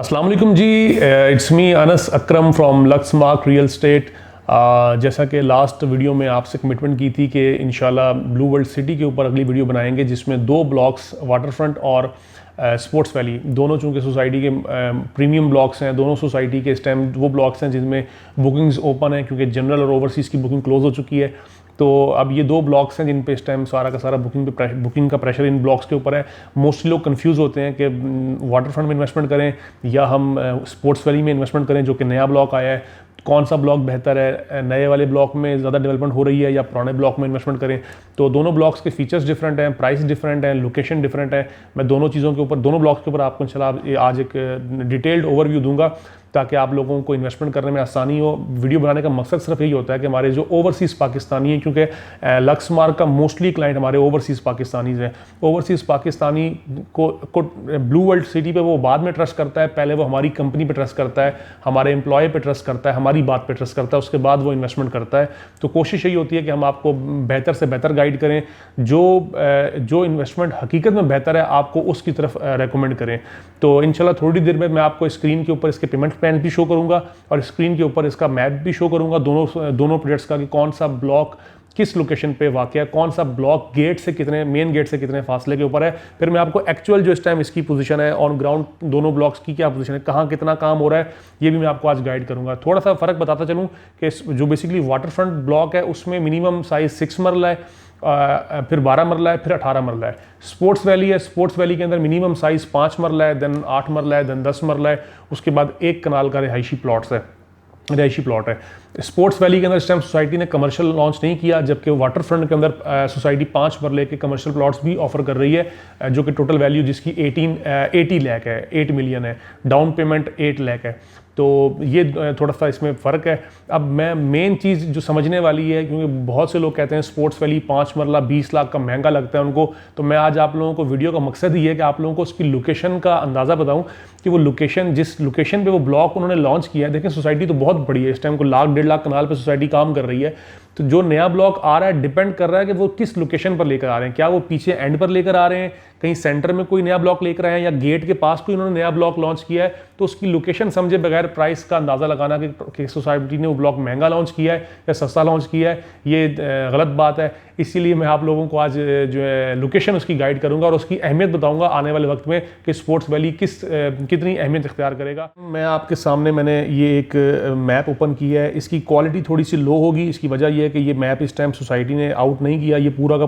अस्सलाम वालेकुम जी, it's me Anas Akram from Luxmark real estate. जैसा कि लास्ट वीडियो में आपसे कमिटमेंट की थी कि इंशाल्लाह ब्लू वर्ल्ड सिटी के ऊपर अगली वीडियो बनाएंगे जिसमें दो ब्लॉक्स वाटर फ्रंट और स्पोर्ट्स वैली दोनों चूँकि सोसाइटी के प्रीमियम ब्लॉक्स हैं। दोनों सोसाइटी के इस टाइम वो ब्लॉक्स हैं जिनमें बुकिंग्स ओपन हैं क्योंकि जनरल और ओवरसीज़ की बुकिंग क्लोज हो चुकी है। तो अब ये दो ब्लॉक्स हैं जिन पे इस टाइम सारा का सारा बुकिंग का प्रेशर इन ब्लॉक्स के ऊपर है। मोस्टली लोग कंफ्यूज होते हैं कि वाटर फ्रंट में इन्वेस्टमेंट करें या हम स्पोर्ट्स वैली में इन्वेस्टमेंट करें जो कि नया ब्लॉक आया है। कौन सा ब्लॉक बेहतर है, नए वाले ब्लॉक में ज़्यादा डेवलपमेंट हो रही है या पुराने ब्लॉक में इन्वेस्टमेंट करें। तो दोनों ब्लॉक्स के फीचर्स डिफरेंट हैं, प्राइस डिफरेंट है, लोकेशन डिफरेंट है। मैं दोनों चीज़ों के ऊपर, दोनों ब्लॉक्स के ऊपर आपको इंशाल्लाह आज एक डिटेल्ड ओवरव्यू दूंगा ताकि आप लोगों को इन्वेस्टमेंट करने में आसानी हो। वीडियो बनाने का मकसद सिर्फ यही होता है कि हमारे जो ओवरसीज़ पाकिस्तानी हैं, क्योंकि लक्समार्क का मोस्टली क्लाइंट हमारे ओवरसीज़ पाकिस्तानीज़ हैं। ओवरसीज़ पाकिस्तानी को ब्लू वर्ल्ड सिटी पे वो बाद में ट्रस्ट करता है, पहले वो हमारी कंपनी पे ट्रस्ट करता है, हमारे एम्प्लॉय पे ट्रस्ट करता है, हमारी बात पे ट्रस्ट करता है, उसके बाद वो इन्वेस्टमेंट करता है। तो कोशिश यही होती है कि हम आपको बेहतर से बेहतर गाइड करें, जो इन्वेस्टमेंट हकीकत में बेहतर है आपको उसकी तरफ रेकमेंड करें। तो इंशाल्लाह थोड़ी देर में मैं आपको स्क्रीन के ऊपर इसके पेमेंट प्लान भी शो करूंगा और स्क्रीन के ऊपर इसका मैप भी शो करूंगा दोनों प्रोजेक्ट्स का कि कौन सा ब्लॉक किस लोकेशन पे वाक़ है, कौन सा ब्लॉक गेट से कितने, मेन गेट से कितने फासले के ऊपर है। फिर मैं आपको एक्चुअल जो इस टाइम इसकी पोजीशन है ऑन ग्राउंड, दोनों ब्लॉक्स की क्या पोजीशन है, कहाँ कितना काम हो रहा है, ये भी मैं आपको आज गाइड करूंगा। थोड़ा सा फ़र्क बताता चलूँ कि जो बेसिकली वाटर फ्रंट ब्लॉक है उसमें मिनिमम साइज 6 मरला है, फिर 12 मरला है, फिर 18 मरला है। स्पोर्ट्स वैली है, स्पोर्ट्स वैली के अंदर मिनिमम साइज 5 मरला है, देन 8 मरला है, देन 10 मरला है। उसके बाद 1 कनाल का रिहायशी प्लॉट है। स्पोर्ट्स वैली के अंदर इस टाइम सोसाइटी ने कमर्शियल लॉन्च नहीं किया, जबकि वाटर फ्रंट के अंदर सोसाइटी 5 मरले के कमर्शियल प्लॉट्स भी ऑफर कर रही है जो कि टोटल वैल्यू जिसकी 80 लाख है, 8 मिलियन है, डाउन पेमेंट 8 लाख है। तो ये थोड़ा सा इसमें फ़र्क है। अब मैं मेन चीज़ जो समझने वाली है, क्योंकि बहुत से लोग कहते हैं स्पोर्ट्स वैली 5 मरला 20 लाख का महंगा लगता है उनको, तो मैं आज आप लोगों को वीडियो का मकसद ही है कि आप लोगों को उसकी लोकेशन का अंदाज़ा बताऊं कि वो लोकेशन, जिस लोकेशन पे वो ब्लॉक उन्होंने लॉन्च किया है। देखें सोसाइटी तो बहुत बड़ी है, इस टाइम को 1-1.5 लाख कनाल पे सोसाइटी काम कर रही है। तो जो नया ब्लॉक आ रहा है डिपेंड कर रहा है कि वो किस लोकेशन पर लेकर आ रहे हैं। क्या वो पीछे एंड पर लेकर आ रहे हैं, कहीं सेंटर में कोई नया ब्लॉक लेकर आए हैं, या गेट के पास कोई उन्होंने नया ब्लॉक लॉन्च किया है। तो उसकी लोकेशन समझे बगैर प्राइस का अंदाज़ा लगाना कि सोसाइटी ने वो ब्लॉक महंगा लॉन्च किया है या सस्ता लॉन्च किया है, ये गलत बात है। इसीलिए मैं आप लोगों को आज जो है लोकेशन उसकी गाइड करूंगा और उसकी अहमियत बताऊंगा आने वाले वक्त में कि स्पोर्ट्स वैली कितनी अहमियत इख्तियार करेगा। मैं आपके सामने मैंने ये एक मैप ओपन की है। इसकी क्वालिटी थोड़ी सी लो होगी, इसकी वजह यह है कि ये मैप इस टाइम सोसाइटी ने आउट नहीं किया। ये पूरा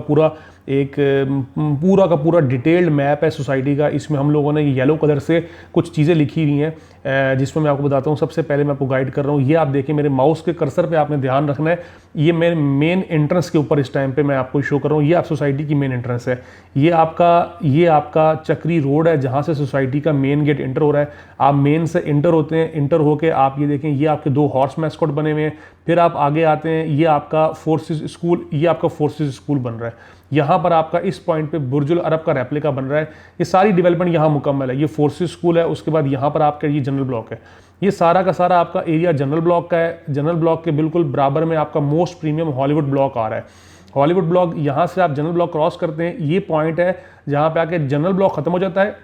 का पूरा डिटेल्ड मैप है सोसाइटी का। इसमें हम लोगों ने येलो कलर से कुछ चीज़ें लिखी हुई हैं जिसमें मैं आपको बताता हूँ। सबसे पहले मैं आपको गाइड कर रहा हूँ, ये आप देखिए मेरे माउस के कर्सर पे आपने ध्यान रखना है। ये मेरे मेन एंट्रेंस के ऊपर इस टाइम पे मैं आपको शो कर रहा हूँ। ये आप सोसाइटी की मेन एंट्रेंस है। ये आपका चक्री रोड है जहाँ से सोसाइटी का मेन गेट इंटर हो रहा है। आप मेन से इंटर होते हैं, इंटर होके आप ये देखें, ये आपके 2 हॉर्स मैस्कॉट बने हुए हैं। फिर आप आगे आते हैं, ये आपका फोर्सेस स्कूल बन रहा है। यहाँ पर आपका इस पॉइंट पे बुर्जुल अरब का रेप्लिका बन रहा है। ये सारी डेवलपमेंट यहाँ मुकम्मल है। ये फोर्सेस स्कूल है। उसके बाद यहाँ पर आपका ये जनरल ब्लॉक है। ये सारा का सारा आपका एरिया जनरल ब्लॉक का है। जनरल ब्लॉक के बिल्कुल बराबर में आपका मोस्ट प्रीमियम हॉलीवुड ब्लॉक आ रहा है। हॉलीवुड ब्लॉक, यहाँ से आप जनरल ब्लॉक क्रॉस करते हैं, ये पॉइंट है जहाँ पे आके जनरल ब्लॉक खत्म हो जाता है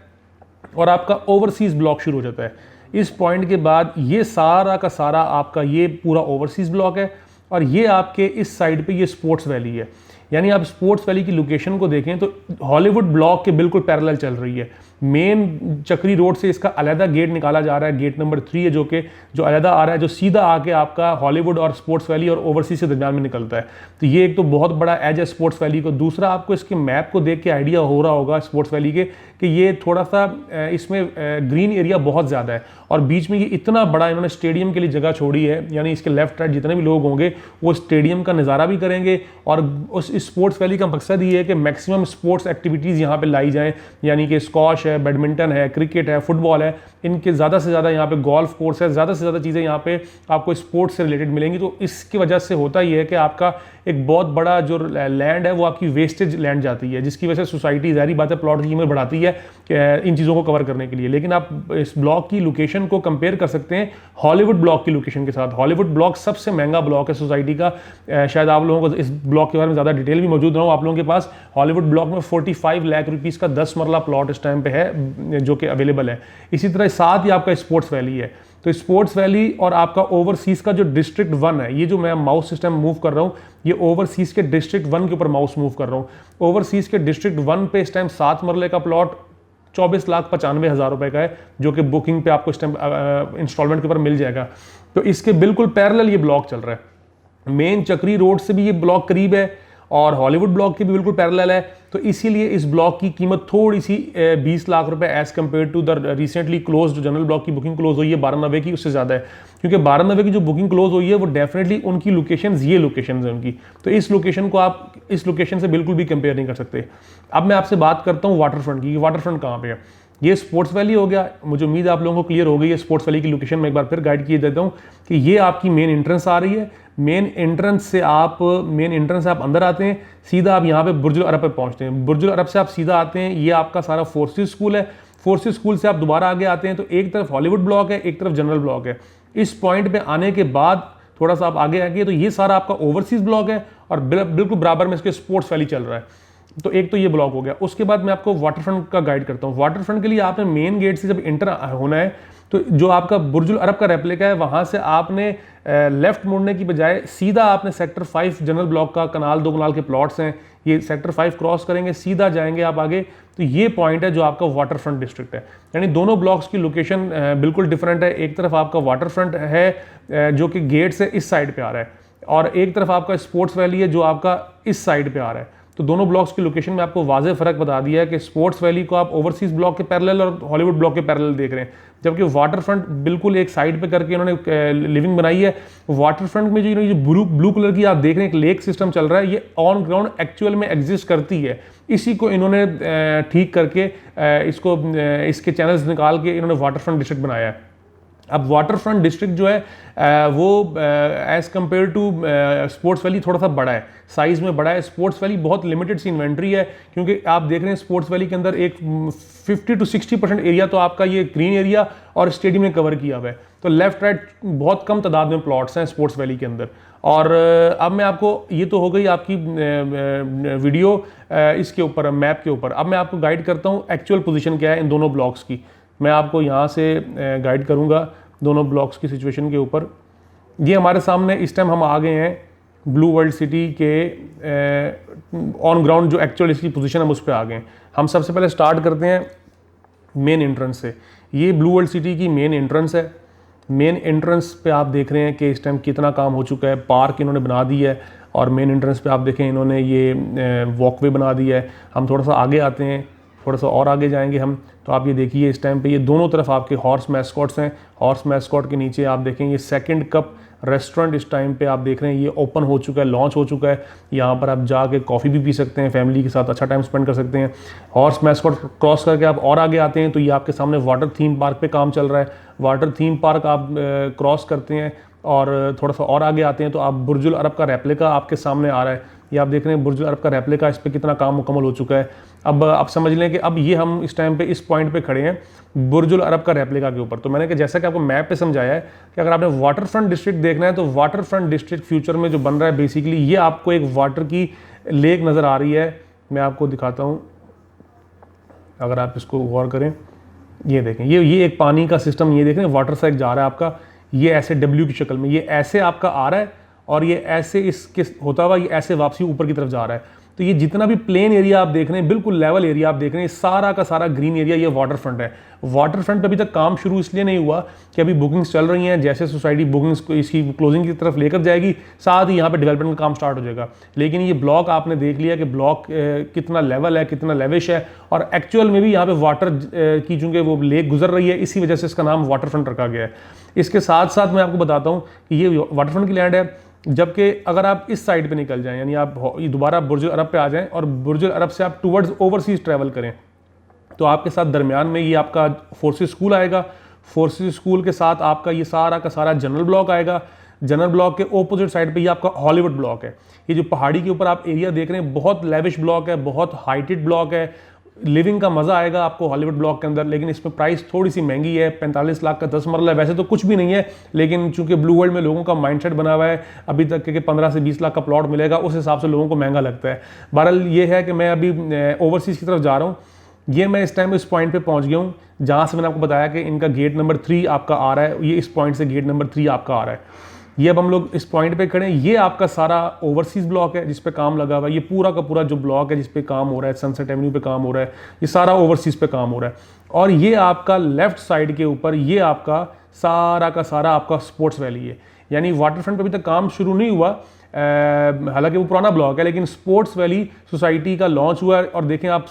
और आपका ओवरसीज ब्लॉक शुरू हो जाता है। इस पॉइंट के बाद ये सारा का सारा आपका ये पूरा ओवरसीज ब्लॉक है और ये आपके इस साइड पे ये स्पोर्ट्स वैली है। यानी आप स्पोर्ट्स वैली की लोकेशन को देखें तो हॉलीवुड ब्लॉक के बिल्कुल पैरेलल चल रही है। मेन चक्री रोड से इसका अलहदा गेट निकाला जा रहा है, गेट नंबर 3 है जो अलहदा आ रहा है, जो सीधा आके आपका हॉलीवुड और स्पोर्ट्स वैली और ओवरसीज के दरमियान में निकलता है। तो ये एक तो बहुत बड़ा एज है स्पोर्ट्स वैली को। दूसरा, आपको इसके मैप को देख के आइडिया हो रहा होगा स्पोर्ट्स वैली के कि ये थोड़ा सा इसमें ग्रीन एरिया बहुत ज़्यादा है और बीच में ये इतना बड़ा इन्होंने स्टेडियम के लिए जगह छोड़ी है। यानी इसके लेफ्ट राइट जितने भी लोग होंगे वो स्टेडियम का नज़ारा भी करेंगे और उस स्पोर्ट्स वैली का मकसद ये है कि मैक्सिमम स्पोर्ट्स एक्टिविटीज़ यहाँ पे लाई जाएँ। यानी कि स्क्वॉश है, बैडमिंटन है, क्रिकेट है, फुटबॉल है, इनके ज़्यादा से ज़्यादा यहाँ पे गोल्फ कोर्स है, ज़्यादा से ज़्यादा चीज़ें यहाँ पे आपको स्पोर्ट्स से रिलेटेड मिलेंगी। तो इसकी वजह से होता ही है कि आपका एक बहुत बड़ा जो लैंड है वो आपकी वेस्टेज लैंड जाती है, जिसकी वजह से सोसाइटी ज़ाहिर बात है प्लॉट की कीमत बढ़ाती है इन चीज़ों को कवर करने के लिए। लेकिन आप इस ब्लॉक की लोकेशन को कंपेयर कर सकते हैं हॉलीवुड ब्लॉक की लोकेशन के साथ। हॉलीवुड ब्लॉक सबसे महंगा ब्लॉक है सोसाइटी का। शायद आप लोगों को इस ब्लॉक के बारे में ज़्यादा डिटेल भी मौजूद ना हो आप लोगों के पास। हॉलीवुड ब्लॉक में 45 लाख रुपीज़ का 10 मरला प्लॉट इस टाइम पे है जो कि अवेलेबल है। इसी तरह साथ ही आपका स्पोर्ट्स वैली है। तो स्पोर्ट्स वैली और आपका ओवरसीज़ का जो डिस्ट्रिक्ट 1 है, ये जो मैं माउस सिस्टम मूव कर रहा हूँ, ये ओवरसीज़ के डिस्ट्रिक्ट 1 के ऊपर माउस मूव कर रहा हूँ। ओवरसीज़ के डिस्ट्रिक्ट 1 पे इस टाइम 7 मरले का प्लॉट 24,95,000 रुपए का है, जो कि बुकिंग पे आपको इस टाइम इंस्टॉलमेंट के ऊपर मिल जाएगा। तो इसके बिल्कुल पैरेलल ये ब्लॉक चल रहा है। मेन चक्री रोड से भी ये ब्लॉक करीब है और हॉलीवुड ब्लॉक के भी बिल्कुल पैरेलल है। तो इसीलिए इस ब्लॉक की कीमत थोड़ी सी 20 लाख रुपए as compare to the recently close जो जनरल ब्लॉक की बुकिंग क्लोज हुई है 1290 की, उससे ज़्यादा है। क्योंकि 1290 की जो बुकिंग क्लोज हुई है वो डेफिनेटली उनकी लोकेशन ये लोकेशन है उनकी, तो इस लोकेशन को आप इस लोकेशन से बिल्कुल भी कंपेयर नहीं कर सकते। अब मैं आपसे बात करता हूँ वाटर फ्रंट की। वाटर फ्रंट कहाँ पे है? ये स्पोर्ट्स वैली हो गया। मुझे उम्मीद है आप लोगों को क्लियर हो गई है स्पोर्ट्स वैली की लोकेशन। मैं एक बार फिर गाइड किए देता हूँ कि ये आपकी मेन एंट्रेंस आ रही है। मेन एंट्रेंस से आप अंदर आते हैं, सीधा आप यहाँ पे बुर्जुल अरब पे पहुँचते हैं। बुर्जुल अरब से आप सीधा आते हैं, ये आपका सारा फोर्सेस स्कूल है। फोर्सेस स्कूल से आप दोबारा आगे आते हैं तो एक तरफ हॉलीवुड ब्लॉक है, एक तरफ जनरल ब्लॉक है। इस पॉइंट पे आने के बाद थोड़ा सा आप आगे आगे तो ये सारा आपका ओवरसीज ब्लॉक है और बिल्कुल बराबर में इसके स्पोर्ट्स वैली चल रहा है। तो एक तो ये ब्लॉक हो गया। उसके बाद मैं आपको वाटर फ्रंट का गाइड करता हूँ। वाटर फ्रंट के लिए आपने मेन गेट से जब इंटर होना है तो जो आपका बुर्जुल अरब का रेप्लिका है वहाँ से आपने लेफ्ट मुड़ने की बजाय सीधा आपने सेक्टर 5 जनरल ब्लॉक का कनाल 2 कनाल के प्लॉट्स हैं, ये सेक्टर 5 क्रॉस करेंगे, सीधा जाएंगे आप आगे तो ये पॉइंट है जो आपका वाटर फ्रंट डिस्ट्रिक्ट है। यानी दोनों ब्लॉक्स की लोकेशन बिल्कुल डिफरेंट है। एक तरफ आपका वाटर फ्रंट है जो कि गेट से इस साइड पे आ रहा है और एक तरफ आपका स्पोर्ट्स वैली है जो आपका इस साइड पे आ रहा है। तो दोनों ब्लॉक्स की लोकेशन में आपको वाज़ेह फ़र्क बता दिया है कि स्पोर्ट्स वैली को आप ओवरसीज़ ब्लॉक के पैरेलल और हॉलीवुड ब्लॉक के पैरेलल देख रहे हैं, जबकि वाटर फ्रंट बिल्कुल एक साइड पे करके इन्होंने लिविंग बनाई है। वाटर फ्रंट में जो ब्लू कलर की आप देख रहे हैं एक लेक सिस्टम चल रहा है, ये ऑन ग्राउंड एक्चुअल में एग्जिस्ट करती है। इसी को इन्होंने ठीक करके इसके चैनल्स निकाल के इन्होंने वाटर फ्रंट डिस्ट्रिक्ट बनाया है। अब वाटर फ्रंट डिस्ट्रिक्ट जो है वो as compare to sports valley थोड़ा सा बड़ा है, साइज़ में बड़ा है। स्पोर्ट्स वैली बहुत लिमिटेड सी इन्वेंट्री है, क्योंकि आप देख रहे हैं स्पोर्ट्स वैली के अंदर एक 50 to 60% एरिया तो आपका ये ग्रीन एरिया और स्टेडियम ने कवर किया हुआ है। तो लेफ्ट राइट बहुत कम तादाद में प्लॉट्स हैं स्पोर्ट्स वैली के अंदर। और अब मैं आपको, ये तो हो गई आपकी वीडियो इसके ऊपर मैप के ऊपर। अब मैं आपको गाइड करता हूँ एक्चुअल पोजीशन क्या है इन दोनों ब्लॉक्स की। मैं आपको यहाँ से गाइड करूँगा दोनों ब्लॉक्स की सिचुएशन के ऊपर। ये हमारे सामने इस टाइम हम आ गए हैं ब्लू वर्ल्ड सिटी के ऑन ग्राउंड जो एक्चुअल इसकी पोजीशन हम उस पर आ गए हैं। हम सबसे पहले स्टार्ट करते हैं मेन एंट्रेंस से। ये ब्लू वर्ल्ड सिटी की मेन एंट्रेंस है। मेन एंट्रेंस पे आप देख रहे हैं कि इस टाइम कितना काम हो चुका है। पार्क इन्होंने बना दी है और मेन एंट्रेंस पे आप देखें इन्होंने ये वॉकवे बना दिया है। हम थोड़ा सा आगे आते हैं, थोड़ा सा और आगे जाएंगे हम, तो आप ये देखिए इस टाइम पे ये दोनों तरफ आपके हॉर्स मैस्कॉट्स हैं। हॉर्स मैस्कॉट के नीचे आप देखेंगे सेकंड कप रेस्टोरेंट इस टाइम पे आप देख रहे हैं ये ओपन हो चुका है, लॉन्च हो चुका है। यहाँ पर आप जाके कॉफ़ी भी पी सकते हैं, फैमिली के साथ अच्छा टाइम स्पेंड कर सकते हैं। हॉर्स मैस्कॉट क्रॉस करके आप और आगे आते हैं तो ये आपके सामने वाटर थीम पार्क पे काम चल रहा है। वाटर थीम पार्क आप क्रॉस करते हैं और थोड़ा सा और आगे आते हैं तो आप बुर्जुल अरब का रेप्लिका आपके सामने आ रहा है। ये आप देख रहे हैं बुर्जुल अरब का रेप्लिका, इस पर कितना काम मुकम्मल हो चुका है। अब आप समझ लें कि अब ये हम इस टाइम पे इस पॉइंट पे खड़े हैं बुर्जुल अरब का रेप्लिका के ऊपर। तो मैंने कि जैसा कि आपको मैप पे समझाया है कि अगर आपने वाटर फ्रंट डिस्ट्रिक्ट देखना है तो वाटर फ्रंट डिस्ट्रिक्ट फ्यूचर में जो बन रहा है बेसिकली ये आपको एक वाटर की लेक नज़र आ रही है। मैं आपको दिखाता हूँ, अगर आप इसको गौर करें, ये देखें ये एक पानी का सिस्टम, ये देख रहे हैं वाटर से जा रहा है आपका, ये ऐसे डब्ल्यू की शक्ल में, ये ऐसे आपका आ रहा है और ये ऐसे इसके होता हुआ ये ऐसे वापसी ऊपर की तरफ जा रहा है। तो ये जितना भी प्लेन एरिया आप देख रहे हैं, बिल्कुल लेवल एरिया आप देख रहे हैं, सारा का सारा ग्रीन एरिया ये वाटर फ्रंट है। वाटर फ्रंट पे अभी तक काम शुरू इसलिए नहीं हुआ कि अभी बुकिंग्स चल रही हैं। जैसे सोसाइटी बुकिंग्स को इसकी क्लोजिंग की तरफ लेकर जाएगी, साथ ही यहाँ पे डेवलपमेंट का काम स्टार्ट हो जाएगा। लेकिन ये ब्लॉक आपने देख लिया कि ब्लॉक कितना लेवल है, कितना लेविश है, और एक्चुअल में भी यहाँ पे वाटर की चूँकि वो लेक गुजर रही है, इसी वजह से इसका नाम वाटर फ्रंट रखा गया है। इसके साथ साथ मैं आपको बताता हूँ कि ये वाटर फ्रंट की लैंड है, जबकि अगर आप इस साइड पे निकल जाएं, यानी आप दोबारा बुर्जुल अरब पे आ जाएं और बुर्जुल अरब से आप टुवर्ड्स ओवरसीज ट्रैवल करें तो आपके साथ दरमियान में ये आपका फोर्सेस स्कूल आएगा। फोर्सेस स्कूल के साथ आपका ये सारा का सारा जनरल ब्लॉक आएगा। जनरल ब्लॉक के ओपोजिट साइड पे ये आपका हॉलीवुड ब्लॉक है। ये जो पहाड़ी के ऊपर आप एरिया देख रहे हैं बहुत लेविश ब्लॉक है, बहुत हाइटेड ब्लॉक है। लिविंग का मज़ा आएगा आपको हॉलीवुड ब्लॉक के अंदर, लेकिन इसमें प्राइस थोड़ी सी महंगी है। 45 लाख का 10 मरला है, वैसे तो कुछ भी नहीं है, लेकिन चूंकि ब्लू वर्ल्ड में लोगों का माइंडसेट बना हुआ है अभी तक कि 15 से 20 लाख का प्लॉट मिलेगा, उस हिसाब से लोगों को महंगा लगता है। बहरहाल ये है कि मैं अभी ओवरसीज़ की तरफ जा रहा हूँ। ये मैं इस टाइम इस पॉइंट पे पहुंच गया हूँ जहाँ से मैंने आपको बताया कि इनका गेट नंबर 3 आपका आ रहा है, ये इस पॉइंट से गेट नंबर 3 आपका आ रहा है। ये अब हम लोग इस पॉइंट पे खड़े हैं। ये आपका सारा ओवरसीज ब्लॉक है जिस पे काम लगा हुआ है। ये पूरा का पूरा जो ब्लॉक है जिस पे काम हो रहा है, सनसेट एवेन्यू पे काम हो रहा है, ये सारा ओवरसीज पे काम हो रहा है। और ये आपका लेफ्ट साइड के ऊपर ये आपका सारा का सारा आपका स्पोर्ट्स वैली है। यानी वाटर फ्रंट पे अभी तक काम शुरू नहीं हुआ, हालांकि वो पुराना ब्लॉक है, लेकिन स्पोर्ट्स वैली सोसाइटी का लॉन्च हुआ है। और देखें आप,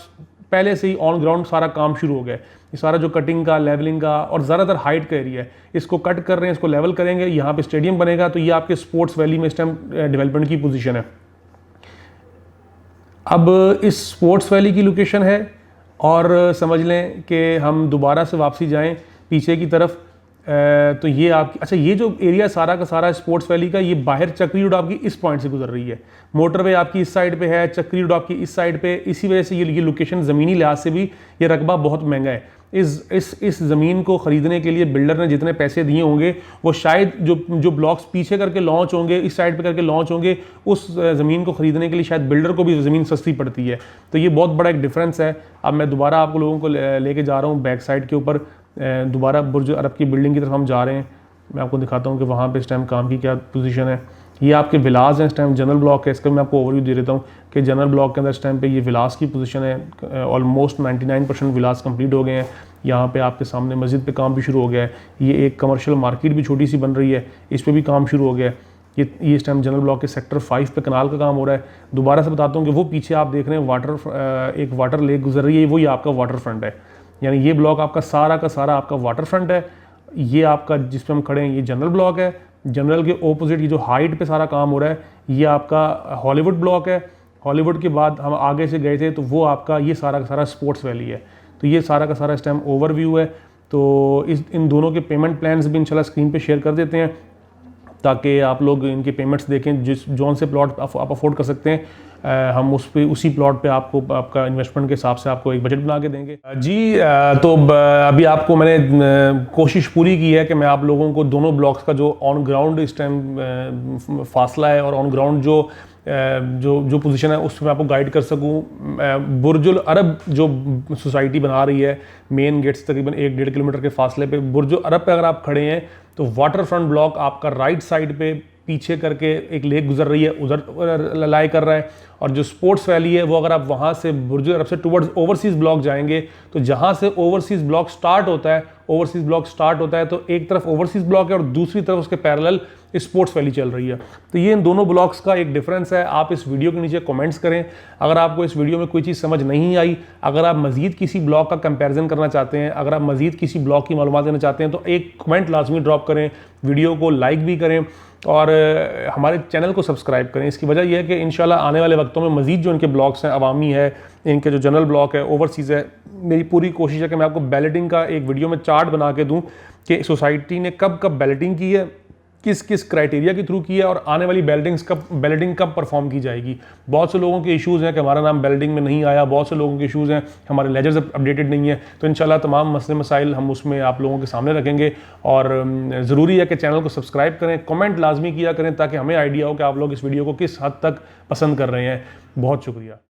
पहले से ही ऑन ग्राउंड सारा काम शुरू हो गया है। ये सारा जो कटिंग का, लेवलिंग का और ज़्यादातर हाइट का एरिया है, इसको कट कर रहे हैं, इसको लेवल करेंगे, यहाँ पे स्टेडियम बनेगा। तो ये आपके स्पोर्ट्स वैली में इस टाइम डेवलपमेंट की पोजीशन है। अब इस स्पोर्ट्स वैली की लोकेशन है और समझ लें कि हम दोबारा से वापसी जाएं पीछे की तरफ, तो ये आपकी, अच्छा ये जो एरिया सारा का सारा स्पोर्ट्स वैली का, ये बाहर चक्री रोड आपकी इस पॉइंट से गुजर रही है। मोटरवे आपकी इस साइड पे है, चक्री रोड आपकी इस साइड पे। इसी वजह से ये लोकेशन ज़मीनी लिहाज से भी ये रकबा बहुत महंगा है। इस ज़मीन को ख़रीदने के लिए बिल्डर ने जितने पैसे दिए होंगे वो शायद जो ब्लॉक्स पीछे करके लॉन्च होंगे, इस साइड पे करके लॉन्च होंगे, उस ज़मीन को ख़रीदने के लिए शायद बिल्डर को भी ज़मीन सस्ती पड़ती है। तो ये बहुत बड़ा एक डिफरेंस है। अब मैं दोबारा आपको लोगों को लेके जा रहा हूँ बैक साइड के ऊपर, दोबारा बुर्ज अरब की बिल्डिंग की तरफ हम जा रहे हैं। मैं आपको दिखाता हूँ कि वहाँ पे इस टाइम काम की क्या पोजीशन है। ये आपके विलास हैं, इस टाइम जनरल ब्लॉक है, इसका मैं आपको ओवरव्यू दे देता हूँ कि जनरल ब्लॉक के अंदर इस टाइम पे ये विलास की पोजीशन है। ऑलमोस्ट 99% विलास कंप्लीट हो गए हैं। यहाँ पे आपके सामने मस्जिद पे काम भी शुरू हो गया है। ये एक कमर्शियल मार्केट भी छोटी सी बन रही है, इस पर भी काम शुरू हो गया है। ये इस टाइम जनरल ब्लॉक के सेक्टर 5 पे कनाल का काम हो रहा है। दोबारा से बताता हूँ कि वो पीछे आप देख रहे हैं एक वाटर लेक गुजर रही है, वही आपका वाटर फ्रंट है। यानी ये ब्लॉक आपका सारा का सारा आपका वाटर फ्रंट है। ये आपका जिस पे हम खड़े हैं ये जनरल ब्लॉक है। जनरल के ओपोजिट ये जो हाइट पे सारा काम हो रहा है ये आपका हॉलीवुड ब्लॉक है। हॉलीवुड के बाद हम आगे से गए थे तो वो आपका ये सारा का सारा स्पोर्ट्स वैली है। तो ये सारा का सारा इस टाइम ओवरव्यू है। तो इन दोनों के पेमेंट प्लान्स भी इंशाल्लाह स्क्रीन पे शेयर कर देते हैं ताकि आप लोग इनके पेमेंट्स देखें। जिस जौन से प्लॉट आप अफोर्ड कर सकते हैं, हम उसी प्लॉट पे आपको आपका इन्वेस्टमेंट के हिसाब से आपको एक बजट बना के देंगे जी। तो अभी आपको मैंने कोशिश पूरी की है कि मैं आप लोगों को दोनों ब्लॉक्स का जो ऑन ग्राउंड इस टाइम फासला है और ऑन ग्राउंड जो पोजीशन है उसमें आपको गाइड कर सकूं। बुर्जुल अरब जो सोसाइटी बना रही है मेन गेट से तकरीबन 1-1.5 किलोमीटर के फासले पे, बुर्जुल अरब पे अगर आप खड़े हैं तो वाटर फ्रंट ब्लॉक आपका राइट साइड पे पीछे करके एक लेक गुजर रही है, उधर लाई कर रहा है। और जो स्पोर्ट्स वैली है वो अगर आप वहाँ से बुर्ज अरब से टुवर्ड्स ओवरसीज़ ब्लॉक जाएंगे तो जहाँ से ओवरसीज़ ब्लॉक स्टार्ट होता है तो एक तरफ ओवरसीज़ ब्लॉक है और दूसरी तरफ उसके पैरेलल स्पोर्ट्स वैली चल रही है। तो ये इन दोनों ब्लॉक्स का एक डिफरेंस है। आप इस वीडियो के नीचे कमेंट्स करें अगर आपको इस वीडियो में कोई चीज़ समझ नहीं आई, अगर आप मजीद किसी ब्लॉक का कंपैरिजन करना चाहते हैं, अगर आप मजीद किसी ब्लॉक की मालूमात देना चाहते हैं तो एक कमेंट लाजमी ड्रॉप करें, वीडियो को लाइक भी करें और हमारे चैनल को सब्सक्राइब करें। इसकी वजह यह है कि इंशाल्लाह आने वाले वक्तों में मजीद जो इनके ब्लॉक्स हैं, अवामी है, इनके जो जनरल ब्लॉक है, ओवरसीज़ है, मेरी पूरी कोशिश है कि मैं आपको बैलेटिंग का एक वीडियो में चार्ट बना के दूं कि सोसाइटी ने कब कब बैलेटिंग की है, किस किस क्राइटेरिया के थ्रू की है और आने वाली बैलेटिंग कब परफॉर्म की जाएगी। बहुत से लोगों के इश्यूज़ हैं कि हमारा नाम बैलेटिंग में नहीं आया, बहुत से लोगों के इश्यूज़ हैं हमारे लेजर्स अपडेटेड नहीं है। तो इंशाल्लाह तमाम मसले मसाइल हम उसमें आप लोगों के सामने रखेंगे और ज़रूरी है कि चैनल को सब्सक्राइब करें, कमेंट लाजमी किया करें ताकि हमें आइडिया हो कि आप लोग इस वीडियो को किस हद तक पसंद कर रहे हैं। बहुत शुक्रिया।